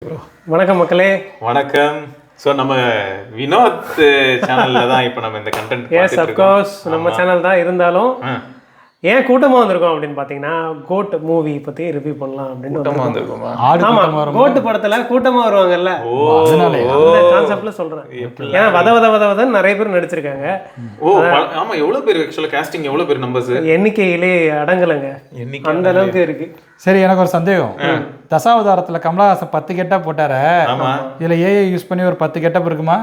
வணக்கம் மக்களே. வணக்கம். ஸோ நம்ம வினோத் சேனல்ல தான் இப்போ நம்ம இந்த கண்டென்ட் எஸ் அஃப்கோர்ஸ் நம்ம சேனல் தான். இருந்தாலும் ஏன் கூட்டமாக வந்திருக்கோம் அப்படின்னு பார்த்தீங்கன்னா கோட் மூவி பற்றி ரிவ்யூ பண்ணலாம் அப்படின்னு வந்திருக்கோமா? ஆமாம், கோட் படத்தில் கூட்டமாக வருவாங்கல்ல, அந்த கான்செப்ட்ல சொல்கிறேன். ஏன்னா வதன்னு நிறைய பேர் நடிச்சிருக்காங்க. ஆமா, எவ்வளோ பேர் ஆக்சுவலாக காஸ்டிங், எவ்வளோ பேர் நம்பர்ஸ் எண்ணிக்கையிலே அடங்கலைங்க, அந்த அளவுக்கு இருக்கு. சரி, எனக்கு ஒரு சந்தேகம். தசாவதாரத்தில் கமலஹாசன் 10 கெட்டப் போட்டாரு, இதுல ஏஐ யூஸ் பண்ணி ஒரு 10 கெட்டப் இருக்குமா?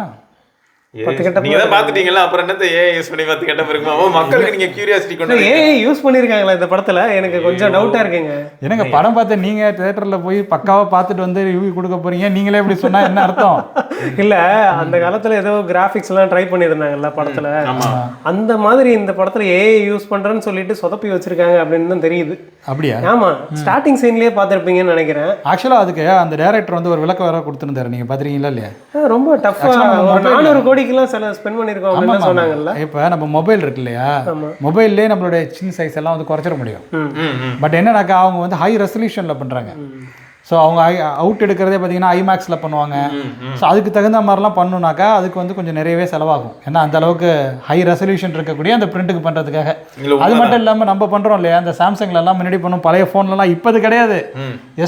10 கெட்டப் நீங்க தான் பாத்துட்டீங்களா, அப்புறம் என்னத்த ஏஐ யூஸ் பண்ணி 10 கெட்டப் இருக்குமா? மக்களுக்கு நீங்க கியூரியாசிட்டி கொண்டு ஏஐ யூஸ் பண்ணிருக்காங்களா இந்த படத்துல? எனக்கு கொஞ்சம் டவுட்டா இருக்குங்க. எனக்கு படம் பார்த்து நீங்க தியேட்டர்ல போய் பக்காவா பார்த்துட்டு வந்து ரிவ்யூ கொடுக்க போறீங்க, நீங்களே இப்படி சொன்னா என்ன அர்த்தம்? இல்ல, அந்த காலத்துல ஏதோ கிராபிக்ஸ் எல்லாம் ட்ரை பண்ணிருந்தாங்கல்ல படத்துல, அந்த மாதிரி இந்த படத்துல ஏஐ யூஸ் பண்றேன்னு சொல்லிட்டு சொதப்பி வச்சிருக்காங்க அப்படின்னு தான் தெரியுது. அப்படியா? ஆமா, ஸ்டார்டிங் சீன்லயே பாத்திருப்பீங்கன்னு நினைக்கிறேன். ஆக்சுவலா அதுக்கு அந்த டைரக்டர் வந்து ஒரு விளக்கம் வேற கொடுத்துருந்தாரு, நீங்க பாத்திருக்கீங்களா இல்லையா? ரொம்ப டஃப்பா 400 கோடிக்கெல்லாம் சில ஸ்பெண்ட் பண்ணிருக்கோம் அப்படின்னு சொன்னாங்கல்ல. இப்ப நம்ம மொபைல் இருக்கு இல்லையா, மொபைல்லே நம்மளுடைய சின்ன சைஸ் எல்லாம் வந்து குறைச்சிட முடியும். பட் என்னன்னாக்கா அவங்க வந்து ஹை ரெசல்யூஷன்ல பண்றாங்க. ஸோ அவங்க அவுட் எடுக்கிறதே பார்த்தீங்கன்னா ஐமேக்ஸில் பண்ணுவாங்க. ஸோ அதுக்கு தகுந்த மாதிரிலாம் பண்ணுனாக்கா அதுக்கு வந்து கொஞ்சம் நிறையவே செலவாகும். ஏன்னா அந்த அளவுக்கு ஹை ரெசல்யூஷன் இருக்கக்கூடிய அந்த பிரிண்ட்டுக்கு பண்ணுறதுக்காக. அது மட்டும் இல்லாமல் நம்ம பண்ணுறோம் இல்லையா, அந்த சாம்சங்லலாம் முன்னாடி பண்ணும் பழைய ஃபோன்லலாம் இப்போ அது கிடையாது.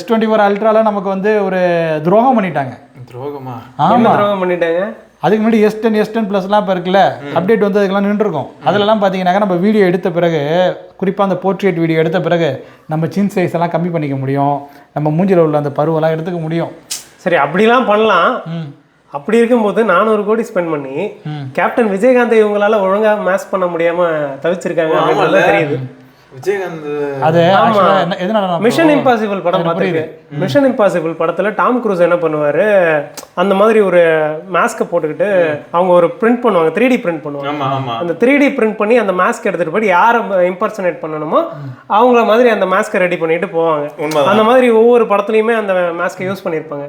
S24 அல்ட்ராலாம் நமக்கு வந்து ஒரு துரோகம் பண்ணிட்டாங்க. துரோகமா? ஆமாம், துரோகம் பண்ணிட்டாங்க. அதுக்கு முன்னாடி S10 ப்ளஸ்லாம் இப்போ இருக்குல்ல, அப்டேட் வந்து அதுக்கெல்லாம் நின்றுருக்கும். அதிலலாம் பார்த்தீங்கன்னாக்கா நம்ம வீடியோ எடுத்த பிறகு, குறிப்பாக அந்த போர்ட்ரேட் வீடியோ எடுத்த பிறகு நம்ம சின் சைஸ் எல்லாம் கம்மி பண்ணிக்க முடியும், நம்ம மூஞ்சில் உள்ள அந்த பருவெல்லாம் எடுத்துக்க முடியும். சரி, அப்படிலாம் பண்ணலாம். அப்படி இருக்கும்போது 400 கோடி ஸ்பெண்ட் பண்ணி கேப்டன் விஜயகாந்த் இவங்களால ஒழுங்கா மேட்ச் பண்ண முடியாம தவிச்சிருக்காங்க அப்படின்னு தெரியுது. விஜயகாந்த் அது மிஷன் இம்பாசிபிள் படம் பார்த்துருக்கேன். மிஷன் இம்பாசிபிள் படத்துல டாம் க்ரூஸ் என்ன பண்ணுவாரு, அந்த மாதிரி ஒரு மாஸ்கை போட்டுக்கிட்டு அவங்க ஒரு பிரிண்ட் பண்ணுவாங்க, 3D பிரிண்ட் பண்ணுவாங்க. அந்த 3D பிரிண்ட் பண்ணி அந்த மாஸ்க் எடுத்துட்டு போய் யாரை இம்பர்சனேட் பண்ணணுமோ அவங்கள மாதிரி அந்த மாஸ்கை ரெடி பண்ணிட்டு போவாங்க. அந்த மாதிரி ஒவ்வொரு படத்துலையுமே அந்த மாஸ்கை யூஸ் பண்ணியிருப்பாங்க.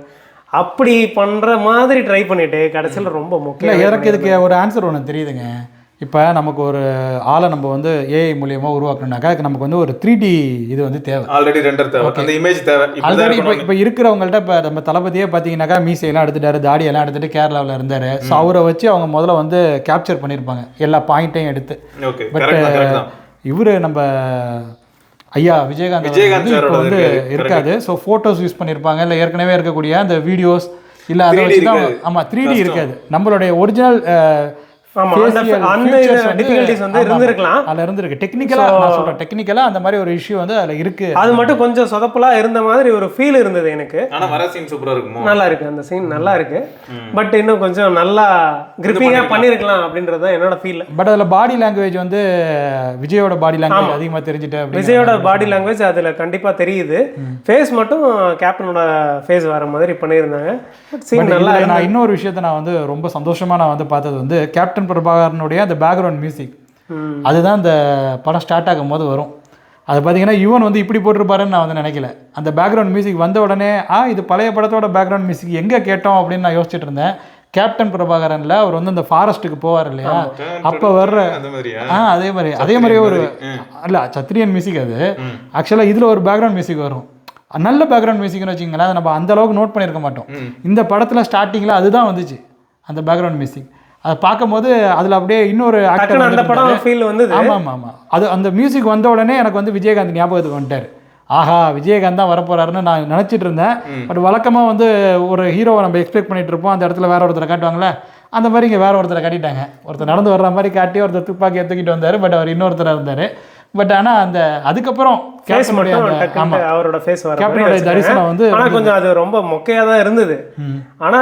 அப்படி பண்ற மாதிரி ட்ரை பண்ணிட்டு கடைசியில் ரொம்ப முக்கியம். எனக்கு இதுக்கு ஒரு ஆன்சர் ஒன்று தெரியுதுங்க. இப்போ நமக்கு ஒரு ஆளை நம்ம வந்து ஏஐ மூலியமாக உருவாக்கணும்னாக்கா அதுக்கு நமக்கு வந்து ஒரு 3D இது வந்து தேவை. ஆல்ரெடி ரெண்டர் தேவை, அந்த இமேஜ் தேவை. ஆல்ரெடி இப்போ இருக்கிறவங்கள்ட்ட இப்போ நம்ம தளபதியே பார்த்தீங்கன்னாக்கா மீசையெல்லாம் எடுத்துட்டாரு, தாடியெல்லாம் எடுத்துட்டு கேரளாவில் இருந்தார். ஸோ அவரை வச்சு அவங்க முதல்ல வந்து கேப்சர் பண்ணியிருப்பாங்க எல்லா பாயிண்ட்டையும் எடுத்து. பட் இவர் நம்ம ஐயா விஜயகாந்த் இப்போ வந்து இருக்காது. ஸோ ஃபோட்டோஸ் யூஸ் பண்ணியிருப்பாங்க, இல்லை ஏற்கனவே இருக்கக்கூடிய அந்த வீடியோஸ், இல்லை அதை வச்சு தான். ஆமாம், 3D இருக்காது. நம்மளுடைய ஒரிஜினல் டெக்னிக்கலா அந்த மாதிரி ஒரு இஷ்யூ வந்து அதுல இருக்கு. அது மட்டும் கொஞ்சம் சொதப்பலா இருந்த மாதிரி ஒரு ஃபீல் இருந்தது எனக்கு. ஆனா வர சீன் சூப்பரா இருக்கு, நல்லா இருக்கு, அந்த சீன் நல்லா இருக்கு. பட் இன்னும் கொஞ்சம் நல்லா கிரிப்பிங்கா பண்ணிருக்கலாம் அப்படின்றது தான் என்னோட ஃபீல். பட் அதுல பாடி லாங்குவேஜ் வந்து விஜயோட பாடி லாங்குவேஜ் அதிகமா தெரிஞ்சுட்டு, விஜயோட பாடி லாங்குவேஜ் அதுல கண்டிப்பா தெரியுது. ஃபேஸ் மட்டும் கேப்டனோட ஃபேஸ் வர மாதிரி பண்ணியிருந்தாங்க. சீன் நல்லா. நான் இன்னொரு விஷயத்தை நான் வந்து ரொம்ப சந்தோஷமா நான் வந்து பார்த்தது வந்து கேப்டன் பிரபாகரனுடைய அந்த பேக்ரவுண்ட் மியூசிக். அதுதான் அந்த படம் ஸ்டார்ட் ஆகும் போது வரும். அது பார்த்தீங்கன்னா யுவன் வந்து இப்படி போட்டிருப்பாருன்னு நான் வந்து நினைக்கல. அந்த பேக்ரவுண்ட் மியூசிக் வந்த உடனே இது பழைய படத்தோட பேக்ரவுண்ட் மியூசிக் எங்கே கேட்டோம் அப்படின்னு நான் யோசிச்சுட்டு இருந்தேன். கேப்டன் பிரபாகரன்ல அவர் வந்து அந்த ஃபாரஸ்ட்டுக்கு போவார் இல்லையா, அப்போ வர்ற அதே மாதிரியே ஒரு இல்லை சத்ரியன் மியூசிக். அது ஆக்சுவலாக இதில் ஒரு பேக்ரவுண்ட் மியூசிக் வரும், நல்ல பேக்ரவுண்ட் மியூசிக்னு வச்சிங்களேன். அதை நம்ம அந்த அளவுக்கு நோட் பண்ணியிருக்க மாட்டோம். இந்த படத்தில் ஸ்டார்டிங்கில் அதுதான் வந்துச்சு, அந்த பேக்ரவுண்ட் மியூசிக். அதை பார்க்கும்போது அதில் அப்படியே இன்னொரு ஆக்டர் அந்த படம் ஃபீல் வந்து. ஆமாம், அது அந்த மியூசிக் வந்த உடனே எனக்கு வந்து விஜயகாந்த் ஞாபகத்துக்கு வந்துட்டார். ஆஹா, விஜயகாந்த் தான் வரப்போறாருன்னு நான் நினச்சிட்டு இருந்தேன். பட் வழக்கமாக வந்து ஒரு ஹீரோவை நம்ம எக்ஸ்பெக்ட் பண்ணிட்டு இருப்போம், அந்த இடத்துல வேற ஒருத்தரை காட்டுவாங்களே, அந்த மாதிரி இங்கே வேற ஒருத்தரை காட்டிட்டாங்க. ஒருத்தர் நடந்து வர்ற மாதிரி காட்டி ஒருத்தர் துப்பாக்கி எடுத்துக்கிட்டு வந்தார். பட் அவர் இன்னொருத்தர் இருந்தார். பட் ஆனால் அந்த அதுக்கப்புறம் அவரோட ஃபேஸ் கேப்டனோட தரிசனம் வந்து கொஞ்சம் அது ரொம்ப மொக்கையா தான் இருந்தது. ஆனா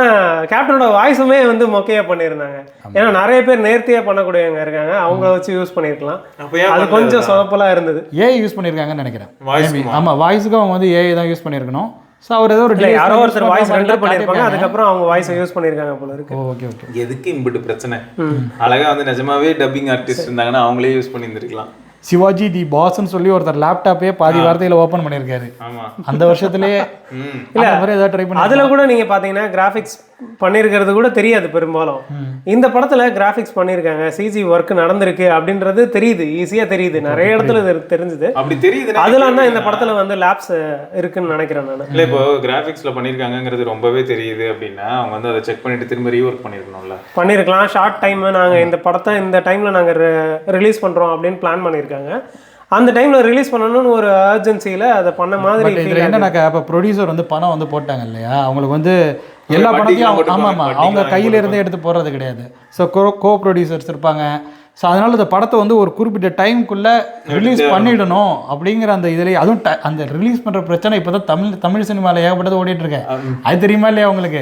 கேப்டனோட வாய்ஸுமே வந்து மொக்கையா பண்ணியிருந்தாங்க. ஏன்னா நிறைய பேர் நேர்த்தியா பண்ணக்கூடியவங்க இருக்காங்க, அவங்கள வச்சு யூஸ் பண்ணிருக்கலாம். அது கொஞ்சம் சொதப்பலா இருந்தது. ஏஐ யூஸ் பண்ணியிருக்காங்கன்னு நினைக்கிறேன். ஆமா, வாய்ஸுக்கும் அவங்க வந்து ஏஐ தான் யூஸ் பண்ணியிருக்கணும். ஸோ அவர் ஏதோ ஒரு யாரோ ஒருத்தர் வாய்ஸ் ரெண்டர் பண்ணியிருப்பாங்க, அதுக்கப்புறம் அவங்க வாய்ஸை யூஸ் பண்ணியிருக்காங்க போல இருக்கு. Okay okay. எதுக்கு இம்பிட்டு பிரச்சனை? அழகா வந்து நிஜமாவே டப்பிங் ஆர்டிஸ்ட் இருந்தாங்கன்னா அவங்களே யூஸ் பண்ணியிருந்திருக்கலாம். சிவாஜி தி பாஸ்ன்னு சொல்லி ஒருத்தர் லேப்டாப்பே பாதி வார்த்தையில ஓபன் பண்ணியிருக்காரு அந்த வருஷத்துலயே. இல்ல ட்ரை பண்ணி அதுல கூட நீங்க பாத்தீங்கன்னா கிராஃபிக்ஸ் பண்ணியிருக்கிறது கூட தெரியாது பெரும்பாலும். இந்த படத்தில் கிராஃபிக்ஸ் பண்ணியிருக்காங்க, சிஜி ஒர்க் நடந்திருக்கு அப்படின்றது தெரியுது, ஈஸியாக தெரியுது, நிறைய இடத்துல தெரிஞ்சுது. அப்படி தெரியுது, அதெல்லாம் தான் இந்த படத்தில் வந்து லேப்ஸ் இருக்குன்னு நினைக்கிறேன் நான். இல்லை இப்போ கிராஃபிக்ஸில் பண்ணியிருக்காங்கிறது ரொம்பவே தெரியுது அப்படின்னா அவங்க வந்து அதை செக் பண்ணிட்டு திரும்ப ரீஒர்க் பண்ணியிருக்கணும்ல. பண்ணியிருக்கலாம். ஷார்ட் டைம் நாங்கள் இந்த படத்தை இந்த டைமில் நாங்கள் ரிலீஸ் பண்ணுறோம் அப்படின்னு பிளான் பண்ணியிருக்காங்க. அந்த டைமில் ரிலீஸ் பண்ணணும்னு ஒரு அர்ஜென்சியில் அதை பண்ண மாதிரி. இதில் என்னன்னாக்கா இப்போ ப்ரொடியூசர் வந்து பணம் வந்து போட்டாங்க இல்லையா, அவங்களுக்கு வந்து எல்லா படத்தையும் ஆமாம் அவங்க கையிலேருந்து எடுத்து போடுறது கிடையாது. ஸோ கோ ப்ரொடியூசர்ஸ் இருப்பாங்க. ஸோ அதனால் இந்த படத்தை வந்து ஒரு குறிப்பிட்ட டைமுக்குள்ளே ரிலீஸ் பண்ணிடணும் அப்படிங்கிற அந்த இதுலேயே, அதுவும் அந்த ரிலீஸ் பண்ணுற பிரச்சனை இப்போ தான் தமிழ் சினிமாவில் ஏகப்பட்டது ஓடிட்டுருக்கேன். அது தெரியுமா இல்லையா உங்களுக்கு?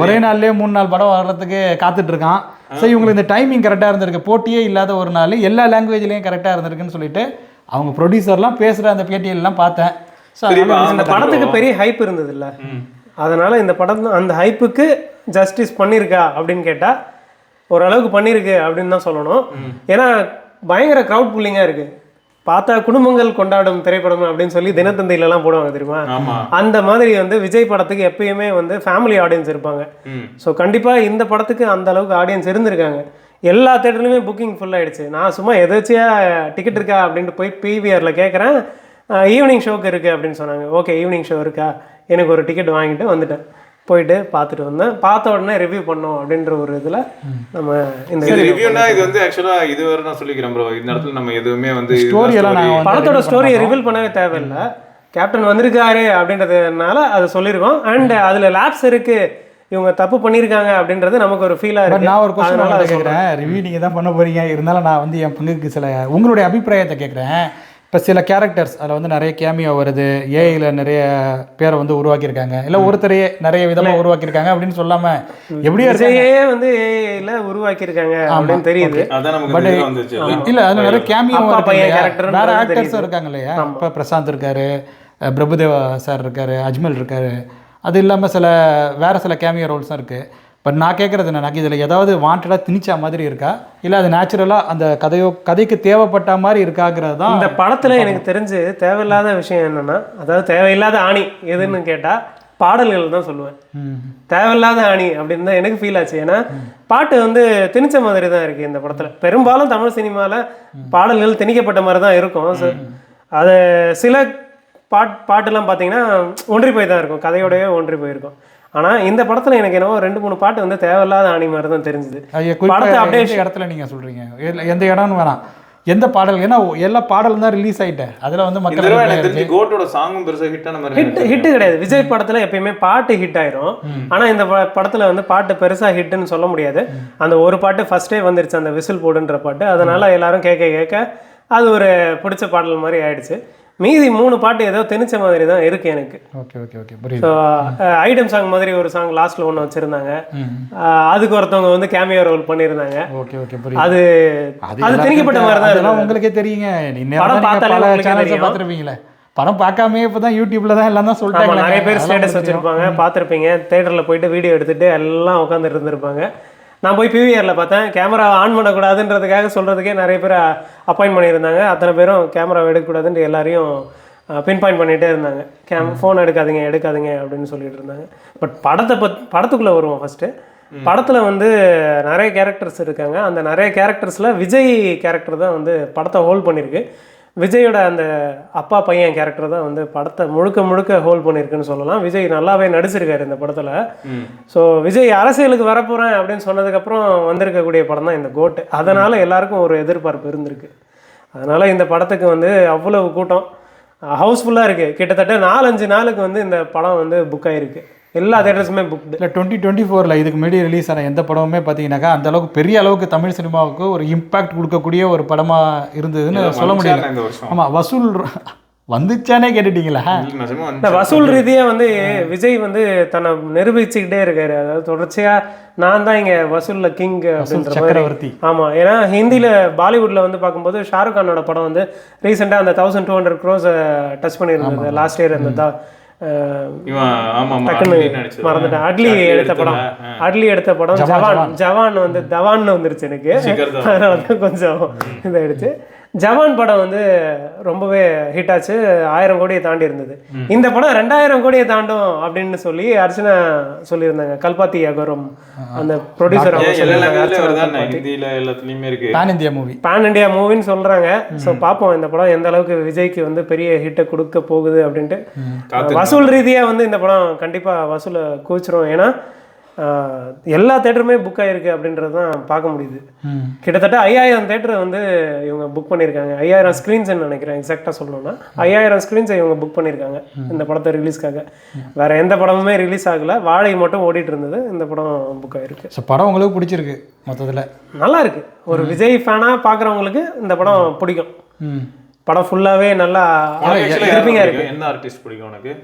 ஒரே நாள்லேயே 3 நாள் படம் வர்றதுக்கு காத்துட்ருக்கான். ஸோ இவங்களுக்கு இந்த டைமிங் கரெக்டாக இருந்திருக்கு, போட்டியே இல்லாத ஒரு நாள் எல்லா லாங்குவேஜ்லேயும் கரெக்டாக இருந்திருக்குன்னு சொல்லிட்டு அவங்க ப்ரொடியூசர்லாம் பேசுகிற அந்த பேட்டியெல்லாம் பார்த்தேன். ஸோ இந்த படத்துக்கு பெரிய ஹைப் இருந்தது இல்லை, அதனால் இந்த படம் அந்த ஹைப்புக்கு ஜஸ்டிஸ் பண்ணியிருக்கா அப்படின்னு கேட்டால் ஓரளவுக்கு பண்ணியிருக்கு அப்படின்னு தான் சொல்லணும். ஏன்னா பயங்கர க்ரௌட் புல்லிங்காக இருக்குது. பார்த்தா குடும்பங்கள் கொண்டாடும் திரைப்படம் அப்படின்னு சொல்லி தினத்தந்திலலாம் போடுவாங்க தெரியுமா, அந்த மாதிரி வந்து விஜய் படத்துக்கு எப்பயுமே வந்து ஃபேமிலி ஆடியன்ஸ் இருப்பாங்க. ஸோ கண்டிப்பாக இந்த படத்துக்கு அந்த அளவுக்கு ஆடியன்ஸ் இருந்திருக்காங்க. எல்லா தேட்டர்லையுமே புக்கிங் ஃபுல் ஆகிடுச்சு. நான் சும்மா எதாச்சியாக டிக்கெட் இருக்கா அப்படின்ட்டு போய் பிவிஆரில் கேட்குறேன், ஈவினிங் ஷோக்கு இருக்குது அப்படின்னு சொன்னாங்க. ஓகே ஈவினிங் ஷோ இருக்கா, எனக்கு ஒரு டிக்கெட் வாங்கிட்டு வந்துட்டேன். போயிட்டு பார்த்துட்டு வந்தேன். பார்த்த உடனே ரிவ்யூ பண்ணோம் அப்படின்ற ஒரு இதில் நம்ம இந்த ரிவ்யூனா இது வந்து ஆக்சுவலாக இது வரை நான் சொல்லிக்கிறேன் ப்ரோ, இந்த இடத்துல நம்ம எதுவுமே வந்து படத்தோட ஸ்டோரியை ரிவீல் பண்ணவே தேவையில்லை. கேப்டன் வந்திருக்காரு அப்படின்றதுனால அதை சொல்லியிருக்கோம். அண்ட் அதில் லேப்ஸ் இருக்குது, இவங்க தப்பு பண்ணியிருக்காங்க அப்படின்றது நமக்கு ஒரு ஃபீலாக இருக்குது. நான் ஒரு கொஸ்டின் கேட்குறேன், ரிவ்யூ நீங்கள் தான் பண்ண போகிறீங்க, இருந்தாலும் நான் வந்து என் பங்குக்கு சில உங்களுடைய அபிப்பிராயத்தை கேட்குறேன். இப்போ சில கேரக்டர்ஸ் அதில் வந்து நிறைய கேமியோ வருது, ஏஐயில் நிறைய பேரை வந்து உருவாக்கியிருக்காங்க, இல்லை ஒருத்தரையே நிறைய விதமாக உருவாக்கியிருக்காங்க அப்படின்னு சொல்லாமல் எப்படியே வந்து ஏஐயில் உருவாக்கியிருக்காங்க அப்படின்னு தெரியுது. பட் இல்லை அதில் நிறைய கேமியோ கேரக்டர் வேறு ஆக்டர்ஸும் இருக்காங்க இல்லையா. இப்போ பிரசாந்த் இருக்கார், பிரபுதேவா சார் இருக்கார், அஜ்மல் இருக்கார், அது இல்லாமல் சில கேமியோ ரோல்ஸும் இருக்குது. பட் நான் கேட்குறது என்னன்னா, இதில் ஏதாவது வாண்டடாக திணிச்சா மாதிரி இருக்கா, இல்லை அது நேச்சுரலாக அந்த கதைக்கு தேவைப்பட்ட மாதிரி இருக்காங்கிறது தான் இந்த படத்தில் எனக்கு தெரிஞ்சு. தேவையில்லாத விஷயம் என்னென்னா, அதாவது தேவையில்லாத ஆணி எதுன்னு கேட்டால் பாடல்கள் தான் சொல்லுவேன். தேவையில்லாத ஆணி அப்படின்னு தான் எனக்கு ஃபீல் ஆச்சு. ஏன்னா பாட்டு வந்து திணிச்ச மாதிரி தான் இருக்குது இந்த படத்தில். பெரும்பாலும் தமிழ் சினிமாவில் பாடல்கள் திணிக்கப்பட்ட மாதிரி தான் இருக்கும். அது சில பாட்டுலாம் பார்த்தீங்கன்னா ஒன்றி போய் தான் இருக்கும், கதையோடய ஒன்றி போயிருக்கும். ஆனால் இந்த படத்தில் எனக்கு என்னவோ 2-3 பாட்டு வந்து தேவையில்லாத ஆணி மாதிரி தான் தெரிஞ்சுது. படத்தை அப்படியே இடத்துல நீங்கள் சொல்கிறீங்க, எந்த இடம்னு வேணாம், எந்த பாடல், ஏன்னா எல்லா பாடலும் தான் ரிலீஸ் ஆகிட்டேன். அதில் வந்து மக்கள் கோட்டோட சாங்கும் பெருசாக ஹிட்டு கிடையாது. விஜய் படத்தில் எப்பயுமே பாட்டு ஹிட் ஆயிரும். ஆனால் இந்த படத்தில் வந்து பாட்டு பெருசாக ஹிட்டுன்னு சொல்ல முடியாது. அந்த ஒரு பாட்டு ஃபர்ஸ்டே வந்துருச்சு, அந்த விசில் போடுன்ற பாட்டு. அதனால எல்லாரும் கேட்க அது ஒரு பிடிச்ச பாடல் மாதிரி ஆயிடுச்சு. மீதி 3 பாட்டு ஏதோ திணிச்ச மாதிரி தான் இருக்கு எனக்கு. ஓகே ஓகே ஓகே புரியுது. ஸோ ஐட்டம் சாங் மாதிரி ஒரு சாங் லாஸ்ட்ல ஒன்று வச்சிருந்தாங்க, அதுக்கு ஒருத்தவங்க வந்து கேமியோ ரோல் பண்ணியிருந்தாங்க. ஓகே ஓகே புரியுது. அது திணிக்கப்பட்ட மாதிரி தான் அதெல்லாம் உங்களுக்கே தெரியுங்க. படம் பார்த்துருப்பீங்களே, படம் பார்க்காம இப்போ தான் யூடியூப்ல தான் எல்லாம் தான் சொல்லிட்டாங்க. நிறைய பேர் ஸ்டேட்டஸ் வச்சிருப்பாங்க, பார்த்துருப்பீங்க. தேட்டரில் போயிட்டு வீடியோ எடுத்துட்டு எல்லாம் உட்காந்துட்டு இருந்திருப்பாங்க. நான் போய் பிவிஆரில் பார்த்தேன், கேமரா ஆன் பண்ணக்கூடாதுன்றதுக்காக சொல்கிறதுக்கே நிறைய பேர் அப்பாயின்ட் பண்ணியிருந்தாங்க. அத்தனை பேரும் கேமரா எடுக்கக்கூடாதுன்ட்டு எல்லாரையும் பின் பாயிண்ட் பண்ணிகிட்டே இருந்தாங்க. ஃபோன் எடுக்காதீங்க அப்படின்னு சொல்லிட்டு இருந்தாங்க. பட் படத்துக்குள்ளே வருவோம். ஃபஸ்ட்டு படத்தில் வந்து நிறைய கேரக்டர்ஸ் இருக்காங்க. அந்த நிறைய கேரக்டர்ஸில் விஜய் கேரக்டர் தான் வந்து படத்தை ஹோல்ட் பண்ணியிருக்கு. விஜயோட அந்த அப்பா பையன் கேரக்டர் தான் வந்து படத்தை முழுக்க ஹோல்ட் பண்ணியிருக்குன்னு சொல்லலாம். விஜய் நல்லாவே நடிச்சிருக்காரு இந்த படத்தில். ஸோ விஜய் அரசியலுக்கு வரப்போகிறேன் அப்படின்னு சொன்னதுக்கப்புறம் வந்திருக்கக்கூடிய படம் தான் இந்த கோட். அதனால் எல்லாருக்கும் ஒரு எதிர்பார்ப்பு இருந்திருக்கு. அதனால் இந்த படத்துக்கு வந்து அவ்வளவு கூட்டம் ஹவுஸ்ஃபுல்லாக இருக்குது. கிட்டத்தட்ட 4-5 நாளுக்கு வந்து இந்த படம் வந்து புக் ஆகிருக்கு. எல்லா தேட்டர்ஸுமே புக். இல்லை 2024 இதுக்கு முன்னாடி ரிலீஸ் ஆன எந்த படமுமே பார்த்தீங்கன்னாக்கா அந்த அளவுக்கு பெரிய அளவுக்கு தமிழ் சினிமாவுக்கு ஒரு இம்பாக்ட் கொடுக்கக்கூடிய ஒரு படமாக இருந்ததுன்னு சொல்ல முடியல. ஆமாம், வசூல் வந்துச்சானே கேட்டுட்டீங்களா? வசூல் ரீதியாக வந்து விஜய் வந்து தன்னை நிரூபிச்சுக்கிட்டே இருக்காரு. அதாவது தொடர்ச்சியாக நான் தான் இங்கே வசூலில் கிங் அப்படின்ற சக்கரவர்த்தி. ஆமாம், ஏன்னா ஹிந்தியில் பாலிவுட்டில் வந்து பார்க்கும்போது ஷாருக் கானோட படம் வந்து ரீசெண்டாக அந்த 1200 crores டச் பண்ணியிருந்தது லாஸ்ட் இயர். அந்த மறந்துட்டேன். அட்லி எடுத்த படம் ஜவான் வந்து தவான்னு வந்துருச்சு எனக்கு. அதனால தான் கொஞ்சம் இதாயிடுச்சு. ஜவான் படம் வந்து ரொம்பவே ஹிட் ஆச்சு, 1000 கோடியை தாண்டி இருந்தது. இந்த படம் 2000 கோடியை தாண்டும் அப்படின்னு சொல்லி அர்ச்சனா சொல்லியிருந்தாங்க. கல்பாத்தி அகரம் அந்த ப்ரொடியூசர் பேன் இண்டியா மூவின்னு சொல்றாங்க. ஸோ பார்ப்போம் இந்த படம் எந்த அளவுக்கு விஜய்க்கு வந்து பெரிய ஹிட்டை கொடுக்க போகுது அப்படின்ட்டு. வசூல் ரீதியா வந்து இந்த படம் கண்டிப்பா வசூலை குவிச்சிரும். ஏன்னா எல்லா தேட்டருமே புக் ஆயிருக்கு அப்படின்றது தான் பார்க்க முடியுது. கிட்டத்தட்ட 5000 தேட்டர் வந்து இவங்க புக் பண்ணியிருக்காங்க. 5000 ஸ்க்ரீன்ஸ் நினைக்கிறேன், எக்ஸாக்டாக சொல்லணும்னா 5000 ஸ்க்ரீன்ஸை இவங்க புக் பண்ணியிருக்காங்க இந்த படத்தை ரிலீஸ்க்காக. வேற எந்த படமுமே ரிலீஸ் ஆகல, வாழை மட்டும் ஓடிட்டு இருந்தது. இந்த படம் புக் ஆயிருக்கு. ஸோ படம் உங்களுக்கு பிடிச்சிருக்கு? மொத்தத்தில் நல்லா இருக்கு. ஒரு விஜய் ஃபேனாக பார்க்குறவங்களுக்கு இந்த படம் பிடிக்கும். படம் ஃபுல்லாகவே நல்லா இருப்பீங்க இருக்கு. என்ன ஆர்டிஸ்ட் பிடிக்கும் உனக்கு?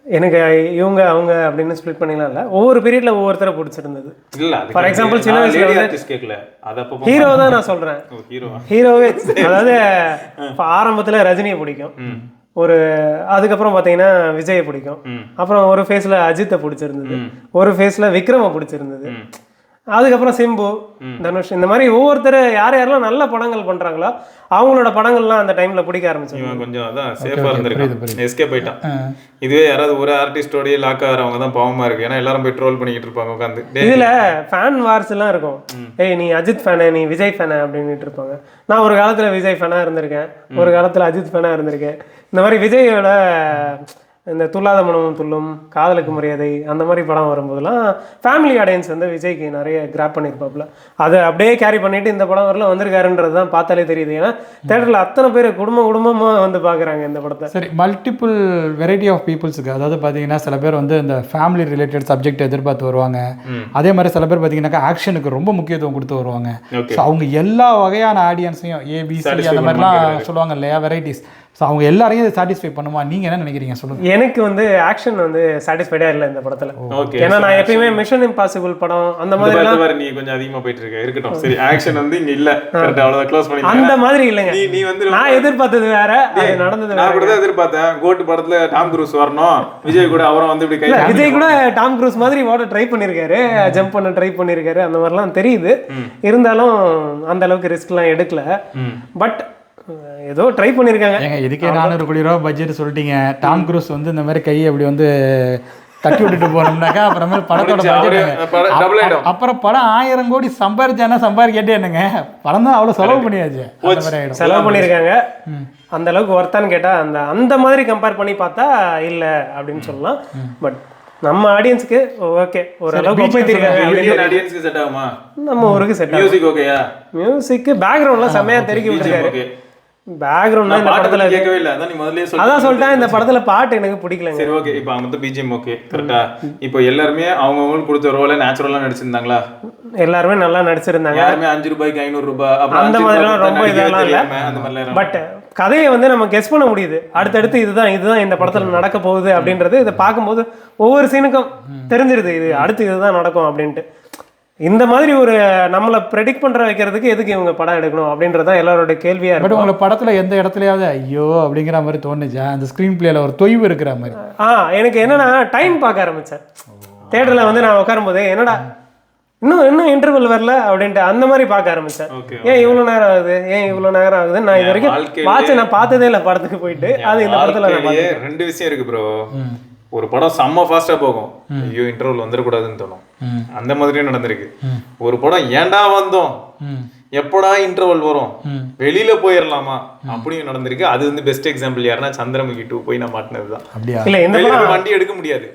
எனக்கு இவங்க அவங்க அப்படின்னு ஸ்ப்ளிட் பண்ணிக்கலாம் இல்லை, ஒவ்வொரு பீரியட்ல ஒவ்வொருத்தரை பிடிச்சிருந்தது. ஃபார் எக்ஸாம்பிள் சின்ன வயசுல ஹீரோ தான் நான் சொல்றேன். ஹீரோவே அதாவது ஆரம்பத்துல ரஜினியை பிடிக்கும், ஒரு அதுக்கப்புறம் பார்த்தீங்கன்னா விஜயை பிடிக்கும், அப்புறம் ஒரு ஃபேஸ்ல அஜித்தை பிடிச்சிருந்தது, ஒரு ஃபேஸ்ல விக்ரமை பிடிச்சிருந்தது, அதுக்கப்புறம் சிம்பு, தனுஷ், இந்த மாதிரி ஒவ்வொருத்தர் யார் யாரெல்லாம் நல்ல படங்கள் பண்றாங்களோ அவங்களோட படங்கள்லாம் அந்த டைம்ல பிடிக்க ஆரம்பிச்சாங்க. கொஞ்சம் அதான் சேஃபா இருந்திருக்கான், எஸ்கேப் ஆயிட்டான். இதுவே யாராவது ஒரு ஆர்டிஸ்டோடய லாக் ஆகிறவங்க தான் பாவமா இருக்கு. ஏன்னா எல்லாரும் போய் ட்ரோல் பண்ணிக்கிட்டு இருப்பாங்க உட்காந்து. இதுல ஃபேன் வார்ஸ் எல்லாம் இருக்கும். ஏய் நீ அஜித் ஃபேனு, நீ விஜய் ஃபேனு அப்படின்ட்டு இருப்பாங்க. நான் ஒரு காலத்துல விஜய் ஃபேனா இருந்திருக்கேன், ஒரு காலத்துல அஜித் ஃபேனா இருந்திருக்கேன். இந்த மாதிரி விஜயோட இந்த துல்லாத மனமும் துள்ளும், காதலுக்கு மரியாதை, அந்த மாதிரி படம் வரும்போதெல்லாம் ஃபேமிலி ஆடியன்ஸ் வந்து விஜய்க்கு நிறைய கிராப் பண்ணியிருப்பாப்புல. அதை அப்படியே கேரி பண்ணிட்டு இந்த படம் வரலாம் வந்திருக்காருன்றது தான் பார்த்தாலே தெரியுது. ஏன்னா தேட்டரில் அத்தனை பேர் குடும்பமாக வந்து பார்க்குறாங்க இந்த படத்தை. சரி, மல்டிபிள் வெரைட்டி ஆஃப் பீப்புள்ஸுக்கு, அதாவது பார்த்தீங்கன்னா சில பேர் வந்து இந்த ஃபேமிலி ரிலேட்டட் சப்ஜெக்ட் எதிர்பார்த்து வருவாங்க. அதே மாதிரி சில பேர் பார்த்தீங்கன்னாக்கா ஆக்ஷனுக்கு ரொம்ப முக்கியத்துவம் கொடுத்து வருவாங்க. ஸோ அவங்க எல்லா வகையான ஆடியன்ஸையும் ஏபிசி அந்த மாதிரிலாம் சொல்லுவாங்க இல்லையா, வெரைட்டிஸ். ஸோ அவங்க எல்லாரையும் சாட்டிஸ்ஃபை பண்ணுமா? நீங்கள் என்ன நினைக்கிறீங்க சொல்லுங்கள். எனக்கு வந்து ஆக்ஷன் வந்து சாட்டிஸ்ஃபைடாக இல்லை இந்த படத்தில். ஏன்னா நான் எப்பயுமே மிஷன் இம்பாசிபிள் படம் அந்த மாதிரி நீ கொஞ்சம் அதிகமாக போயிட்டு இருக்க இருக்கட்டும். சரி, ஆக்ஷன் வந்து இங்கே இல்லை, அவ்வளோதான் க்ளோஸ் பண்ணி. அந்த மாதிரி இல்லைங்க. நீ வந்து நான் எதிர்பார்த்தது வேற, நடந்தது. நான் கூட தான் எதிர்பார்த்தேன் கோட்டு படத்தில் டாம் க்ரூஸ் வரணும், விஜய் கூட அவரும் வந்து இப்படி விஜய் கூட டாம் க்ரூஸ் மாதிரி ஓட ட்ரை பண்ணியிருக்காரு, ஜம்ப் பண்ண ட்ரை பண்ணியிருக்காரு, அந்த மாதிரிலாம் தெரியுது. இருந்தாலும் அந்த அளவுக்கு ரிஸ்க்லாம் எடுக்கல. பட் ஏதோ ட்ரை பண்ணியிருக்காங்க. ஏங்க இதுக்கே 400 கோடி ரூபா பட்ஜெட் சொல்லிட்டீங்க. டாம் க்ரூஸ் வந்து இந்த மாதிரி கையை அப்படி வந்து தட்டி விட்டுட்டு போனோம்னாக்கா அப்புறமே படத்தோட பட்ஜெட் அப்புறம் படம் 1000 கோடி சம்பாதிச்சானா சம்பாதிக்கட்டே என்னங்க, படம் தான் அவ்வளோ செலவு பண்ணியாச்சு. செலவு பண்ணியிருக்காங்க. அந்த அளவுக்கு ஒர்த்தான்னு கேட்டால் அந்த மாதிரி கம்பேர் பண்ணி பார்த்தா இல்லை அப்படின்னு சொல்லலாம். பட் நம்ம ஆடியன்ஸ்க்கு ஓகே, ஓரளவுக்கு ஆடியன்ஸ்க்கு செட் ஆகுமா? நம்ம ஊருக்கு செட் ஆகும். மியூசிக் ஓகேயா? மியூசிக் பேக்ரவுண்ட்லாம் செமையா தெரிக்கி விட்டுருக்காரு. பேக்ரவுண்ட் இந்த படத்துல கேட்கவே இல்ல. அதான் நீ முதல்லயே சொல்ற. அதான் சொல்லிட்டேன், இந்த படத்துல பாட்டு எனக்கு பிடிக்கல. சரி ஓகே, இப்போ அந்த பிஜிஎம் ஓகே கரெக்ட்டா? இப்போ எல்லாரும் அவங்களுக்கு கொடுத்த ரோல நேச்சுரலா நடிச்சிருந்தாங்களா? எல்லாருமே நல்லா நடிச்சிருந்தாங்க. யாருமே 5 ரூபாய்க்கு 500 ரூபாய் அப்புறம் அந்த மாதிரிலாம் ரொம்ப இதெல்லாம் இல்ல. அந்த மாதிரிலாம் பட் கதையை வந்து நம்ம கெஸ் பண்ண முடியுது. அடுத்தடுத்து இதுதான் இந்த படத்துல நடக்க போகுது அப்படின்றது இதை பார்க்கும்போது ஒவ்வொரு சீனுக்கும் தெரிஞ்சிருது இது அடுத்து இதுதான் நடக்கும் அப்படின்ட்டு. இந்த மாதிரி ஒரு நம்மளை ப்ரெடிக்ட் பண்ற வைக்கிறதுக்கு எதுக்கு இவங்க படம் எடுக்கணும் அப்படின்றதான் எல்லாரோட கேள்வியா இருக்கு. பட் உங்களுக்கு படத்துல எந்த இடத்துலயாவது ஐயோ அப்படிங்கிற மாதிரி தோணுச்சா? அந்த ஸ்கிரீன் பிளேல ஒரு தொய்வு இருக்கிற மாதிரி? எனக்கு என்னன்னா டைம் பார்க்க ஆரம்பிச்சேன் தேட்டர்ல வந்து. நான் உட்காரும் போதே என்னடா இன்னும் இன்டர்வல் வரல அப்படின்ட்டு அந்த மாதிரி பார்க்க ஆரம்பிச்சேன். ஏன் இவ்வளவு நேரம் ஆகுது நான் இது வரைக்கும் வாட்சை நான் பார்த்ததே இல்லை படத்துக்கு போயிட்டு. அது இந்த படத்துல 2 விஷயம் இருக்கு ப்ரோ. ஒரு படம் செம்ம ஃபாஸ்டா போகும், ஐயோ இன்டர்வல் வந்துடக்கூடாதுன்னு தோணும், அந்த மாதிரியும் நடந்திருக்கு. ஒரு படம் ஏன்டா வந்தோம், எப்படா இன்டர்வல் வரும், வெளியில போயிடலாமா அப்படியும் நடந்திருக்கு. அது வந்து பெஸ்ட் எக்ஸாம்பிள் யாருன்னா சந்திரமுகி 2 போய் நான் மாட்டினதுதான். வண்டி எடுக்க முடியாது,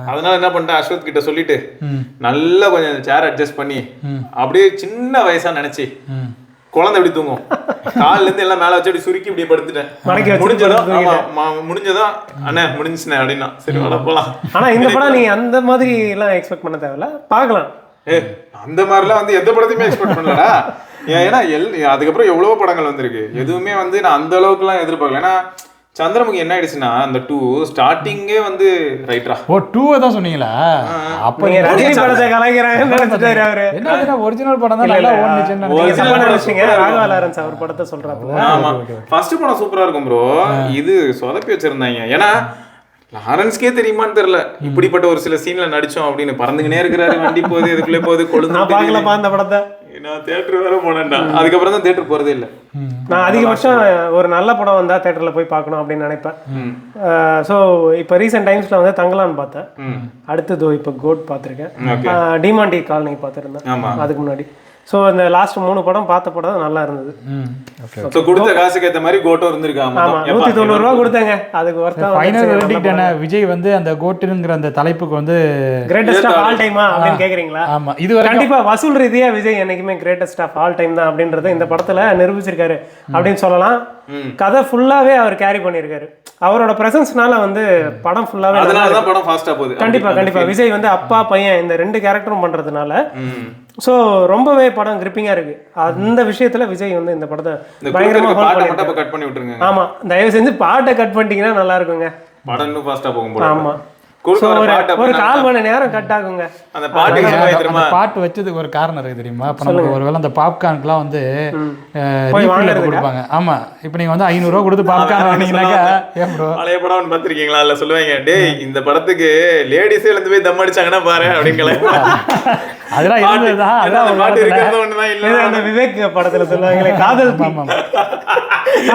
அதனால என்ன பண்ணிட்டேன், அஸ்வத் கிட்ட சொல்லிட்டு நல்லா கொஞ்சம் சேர் அட்ஜஸ்ட் பண்ணி அப்படியே சின்ன வயசா நினைச்சு குழந்தை எப்படி தூங்கும், காலில இருந்து எல்லாம் மேல வச்சு அப்படி சுருக்கி இப்படி படுத்துட்டேன். முடிஞ்சதும் அண்ணா முடிஞ்சுனே அப்படின்னா சரி வர போலாம். ஆனா இந்த படம் நீ அந்த மாதிரி எல்லாம் எக்ஸ்பெக்ட் பண்ண தேவையில்ல, பாக்கலாம். அந்த மாதிரிலாம் வந்து எந்த படத்தையுமே எக்ஸ்பெக்ட் பண்ணலடா. ஏன்னா அதுக்கப்புறம் எவ்வளவோ படங்கள் வந்திருக்கு, எதுவுமே வந்து நான் அந்த அளவுக்கு எல்லாம் எதிர்பார்க்கல. ஏன்னா சந்திரமுகி என்ன ஆயிடுச்சுன்னா அந்த 2 ஸ்டார்டிங்கே வந்து ரைட்டரா. ஓ 2 தான் சொன்னீங்களா? அப்ப நீங்க ரஜினி படத்தை கலாய்க்கறாங்கன்னு நினைச்சிட்டாரு அவரு. என்ன ஒரிஜினல் படம் தான் நல்லா ஓடுச்சுன்னு நினைச்சீங்க. ராகவா லாரன்ஸ் அவர் படத்தை சொல்றாரு. ஆமா ஃபர்ஸ்ட் படம் சூப்பரா இருக்கும் ப்ரோ. இது சொதப்பி வச்சிருந்தாங்க. ஏன்னா லாரன்ஸ்க்கே தெரியுமான்னு தெரியல இப்படிப்பட்ட ஒரு சில சீன்ல நடிச்சோம் அப்படின்னு. பறந்துகினே இருக்கிறாரு, வண்டி போகுது, இதுக்குள்ளே போகுது, கொழுந்து. நான் பார்க்கலப்பா அந்த படத்தை. நான் தியேட்டர் வேற போனேன்டா. அதுக்கப்புறம் தான் தியேட்டர் போறதே இல்லை. நான் அதிகபட்சம் ஒரு நல்ல படம் வந்தால் தேட்டரில் போய் பார்க்கணும் அப்படின்னு நினைப்பேன். ஸோ இப்போ ரீசெண்ட் டைம்ஸில் வந்து தங்கலான்னு பார்த்தேன். அடுத்தது இப்போ கோட் பார்த்துருக்கேன். டிமாண்டி காலனி பார்த்துருந்தேன் அதுக்கு முன்னாடி. ஸோ அந்த லாஸ்ட் 3 படம் பார்த்த படம் நல்லா இருந்தது. கொடுத்த காசுக்கு ஏற்ற மாதிரி கோட்டும் இருந்திருக்கு. ஆமாம், 190 ரூபா கொடுத்தாங்க. அதுக்கு ஒருத்தா ஃபைனல் வெர்டிக்ட் என்ன, விஜய் வந்து அந்த கோட்டுங்கிற அந்த தலைப்புக்கு வந்து கிரேட்டஸ்ட் ஆஃப் ஆல் டைமா அப்படின்னு கேட்குறீங்களா? ஆமா, இது கண்டிப்பா வசூல் ரீதியா விஜய் என்னைக்குமே கிரேட்டஸ்ட் ஆஃப் ஆல் டைம் தான் அப்படின்றத இந்த படத்துல நிரூபிச்சிருக்காரு அப்படின்னு சொல்லலாம். கதை ஃபுல்லாவே அவர் கேரி பண்ணியிருக்காரு. அவரோட பிரசன்ஸ்னால வந்து படம் ஃபுல்லாவே படம் ஃபாஸ்டா போகுது. கண்டிப்பா விஜய் வந்து அப்பா பையன் இந்த 2 கேரக்டரும் பண்றதுனால ஸோ ரொம்பவே படம் கிரிப்பிங்கா இருக்கு. அந்த விஷயத்துல விஜய் வந்து இந்த படத்தை பயங்கரமா கட் பண்ணி விட்டுருங்க. ஆமா, தயவு செஞ்சு பாட்டை கட் பண்ணிட்டீங்கன்னா நல்லா இருக்குங்க. படம் இன்னும் ஃபாஸ்டா போகும் போல. ஆமா, ஒரு 1/4 மணி நேரம் கட் ஆகுங்க. அந்த பாட்டு வச்சதுக்கு ஒரு காரணம் இருக்கு தெரியுமா? இப்போ நமக்கு ஒருவேளை அந்த பாப்கார்னுக்குலாம் வந்து கொடுப்பாங்க. ஆமா, இப்போ நீங்க வந்து 500 ரூபா கொடுத்து பாப்கார்ன் வாங்கினீங்கன்னாக்கா ஏன் ப்ரோ பழைய படம் பார்த்துருக்கீங்களா? இல்லை சொல்லுவாங்க, டேய் இந்த படத்துக்கு லேடிஸே இருந்து போய் தம் அடிச்சாங்கன்னா பாரு அப்படின்னு. அதெல்லாம் இருந்ததுதான். அதான் பாட்டு இருக்கிறது ஒண்ணுதான் இல்ல. அந்த விவேக் படத்துல சொல்லுவாங்களே காதல்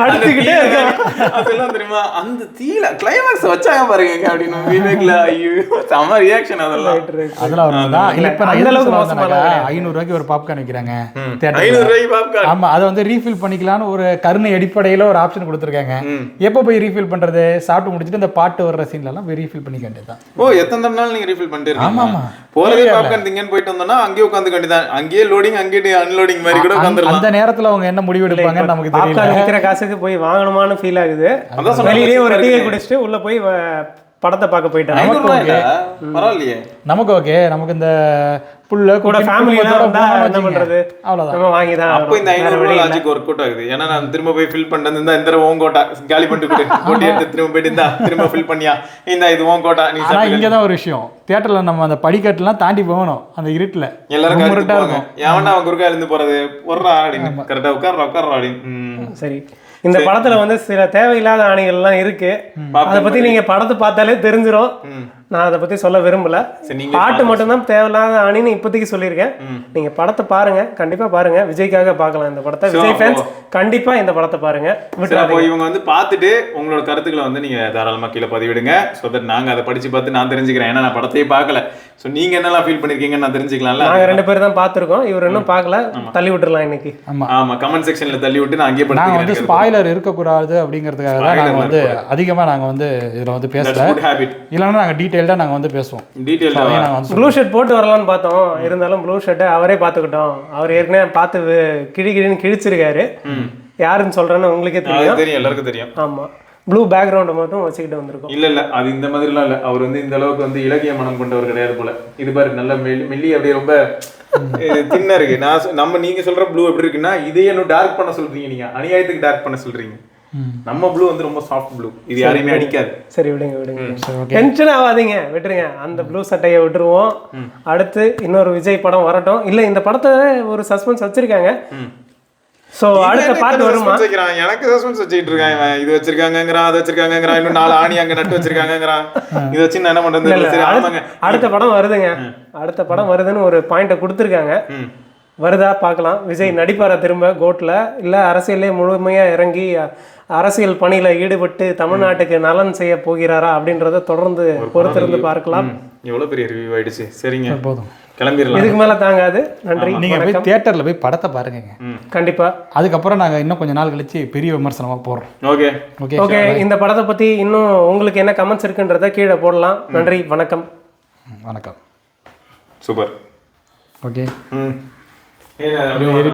அடிச்சுக்கிட்டே அதெல்லாம் தெரியுமா? அந்த தீல கிளைமாக்ஸ் வச்சாங்க பாருங்க அப்படின்னு விவேக்ல. ஐயோ செம ரியாக்ஷன். அதெல்லாம் இல்ல. இப்ப அந்த அளவுக்கு 500 ரூபாய்க்கு ஒரு பாப்கார்ன் வைக்கிறாங்க. 500 ரூபாய்க்கு பாப்கார்ன். ஆமா, அதை வந்து ரீஃபில் பண்ணிக்கலாம்னு ஒரு கருணை அடிப்படையில ஒரு ஆப்ஷன் கொடுத்துருக்காங்க. எப்போ போய் ரீஃபில் பண்றது? சாப்பிட்டு முடிச்சுட்டு இந்த பாட்டு வர்ற சீன்ல எல்லாம் போய் ரீஃபில் பண்ணிக்க வேண்டியதுதான். ஓ, எத்தனை நாள் நீங்க ரீஃபில் பண்ணிட்டு இருக்கீங்க? ஆமா, போறதே பாப்கார்ன் திங்கன்னு போயிட்டு வந்தோம்னா அங்கேயே உட்காந்து கண்டிதான். அங்கேயே லோடிங் அங்கேயே அன்லோடிங் மாதிரி கூட உட்காந்துடலாம். அந்த நேரத்துல அவங்க என்ன முடிவு எடுப்பாங்கன்னு நமக்கு தெரியல. விற்கிற காசுக்கு போய் வாங்கணுமான்னு ஃபீல் ஆகுது. வெளியிலே ஒரு டீ குடிச்சிட்டு உள்ள போய் படத்தை பார்க்க போயிட்டாங்க. பரவாயில்லையே, நமக்கு ஓகே. நமக்கு இந்த புள்ள கூட ஃபேமிலியோட என்ன பண்றது, அவ்வளவுதான் நம்ம வாங்கி தான். அப்போ இந்த 500 ரூபாய் லாஜிக் ஒர்க் அவுட் ஆகுது. ஏன்னா நான் திரும்ப போய் ஃபில் பண்ணிட்டு இருந்தா இந்த ஓன் கோட்டா காலி பண்ணிட்டு கோட்டி எடுத்து திரும்ப போயிட்டு இருந்தா திரும்ப ஃபில் பண்ணியா இந்த இது ஓன் கோட்டா. நீ இங்க தான் ஒரு விஷயம், தியேட்டர்ல நம்ம அந்த படிக்கட்டுலாம் தாண்டி போகணும். அந்த இருட்டுல எல்லாரும் கரெக்டா இருக்கும். எவனா அவன் குறுக்கா இருந்து போறது ஒர்றா அப்படின்னு கரெக்டா உட்கார்றா அப்படின்னு. சரி, இந்த படத்துல வந்து சில தேவையில்லாத ஆணைகள்லாம் இருக்கு. அதை பத்தி நீங்க படத்தை பார்த்தாலே தெரிஞ்சிடும். நான் அதை பத்தி சொல்ல விரும்பல. பாட்டு மட்டும்தான் தேவையில்லாத ஆணின்னு இப்போதைக்கு சொல்லியிருக்கேன். நீங்க படத்தை பாருங்க, கண்டிப்பா பாருங்க. விஜய்க்காக பார்க்கலாம் இந்த படத்தை. விஜய் ஃபேன்ஸ் கண்டிப்பா இந்த படத்தை பாருங்க. இவங்க வந்து பார்த்துட்டு உங்களோட கருத்துக்களை வந்து நீங்க தாராளமா கீழே பதிவிடுங்க. ஸோ தட் நாங்க அதை படிச்சு பார்த்து நான் தெரிஞ்சுக்கிறேன். ஏன்னா நான் படத்தையே பார்க்கல. ஸோ நீங்க என்னெல்லாம் ஃபீல் பண்ணிருக்கீங்கன்னு நான் தெரிஞ்சுக்கலாம்ல. நாங்க 2 பேர் தான் பார்த்துருக்கோம், இவர் இன்னும் பார்க்கல. தள்ளி விட்டுறலாம் இன்னைக்கு. ஆமா, கமெண்ட் செக்ஷன்ல தள்ளி விட்டு நான் அங்கேயே நாங்க வந்து ஸ்பாயிலர் இருக்கக்கூடாது அப்படிங்கிறதுக்காக தான் நாங்க வந்து அதிகமா நாங்க வந்து இதுல வந்து பேசல. இல்லைன்னா நாங்க டீடைல்டா நாங்க வந்து பேசுவோம். ப்ளூ ஷர்ட் போட்டு வரலாம்னு பார்த்தோம். இருந்தாலும் ப்ளூ ஷர்ட்டை அவரே பார்த்துக்கிட்டோம். அவர் ஏற்கனவே பார்த்து கிழின்னு கிழிச்சிருக்காரு. யாருன்னு சொல்றேன்னு உங்களுக்கே தெரியும், எல்லாருக்கும் தெரியும். ஆமா, ப்ளூ பேக்ரவுண்ட் மட்டும் வச்சுக்கிட்டு வந்திருக்கோம். இல்ல அது இந்த மாதிரிலாம் இல்ல. அவர் வந்து இந்த அளவுக்கு வந்து இலக்கிய மனம் கொண்டவர் கிடையாது போல. இது பாரு நல்ல மெல்லி அப்படியே ரொம்ப தின்னா இருக்கு. நம்ம நீங்க சொல்ற ப்ளூ எப்படி இருக்குன்னா இதையே இன்னும் டார்க் பண்ண சொல்றீங்க. நீங்க அநியாயத்துக்கு டார்க் பண்ண சொல்றீங்க. நம்ம ப்ளூ வந்து ரொம்ப சாஃப்ட் ப்ளூ. இது யாரையுமே அடிக்காது. சரி, விடுங்க. டென்ஷன் ஆகாதீங்க, விட்டுருங்க. அந்த ப்ளூ சட்டையை விட்டுருவோம். அடுத்து இன்னொரு விஜய் படம் வரட்டும். இல்ல இந்த படத்தை ஒரு சஸ்பென்ஸ் வச்சிருக்காங்க. சோ அடுத்த பாட்டு வருமா? எனக்கு சஸ்பென்ஸ் வச்சிட்டு இருக்கான். இது வச்சிருக்காங்கங்கறான், அது வச்சிருக்காங்கங்கறான், இன்னும் 4 ஆணி அங்க நட்டு வச்சிருக்காங்கங்கறான். இது வச்சு நான் என்ன பண்றது? அடுத்த படம் வருதுங்க. அடுத்த படம் வருதுன்னு ஒரு பாயிண்ட கொடுத்துருக்காங்க. வருதா பார்க்கலாம். விஜய் நடிப்பாரா திரும்ப கோட்ல, இல்ல அரசியலே முழுமையா இறங்கி அரசியல் பணியில ஈடுபட்டு தமிழ்நாட்டுக்கு நலன் செய்ய போகிறாரா அப்படின்றத தொடர்ந்து பொறுத்திருந்து பார்க்கலாம். எவ்வளவு பெரிய ரிவ்யூ ஆயிடுச்சு. சரிங்க, போதும், கிளம்பிடலாம். இதுக்கு மேல தாங்காது. நன்றி. நீங்க போய் தியேட்டர்ல போய் படத்தை பாருங்க கண்டிப்பா. அதுக்கப்புறம் நாங்க இன்னும் கொஞ்ச நாள் கழிச்சு பெரிய விமர்சனமா போடுறோம். ஓகே. இந்த படத்தை பத்தி இன்னும் உங்களுக்கு என்ன கமெண்ட்ஸ் இருக்குன்றத கீழே போடலாம். நன்றி, வணக்கம். வணக்கம். சூப்பர். ஓகே.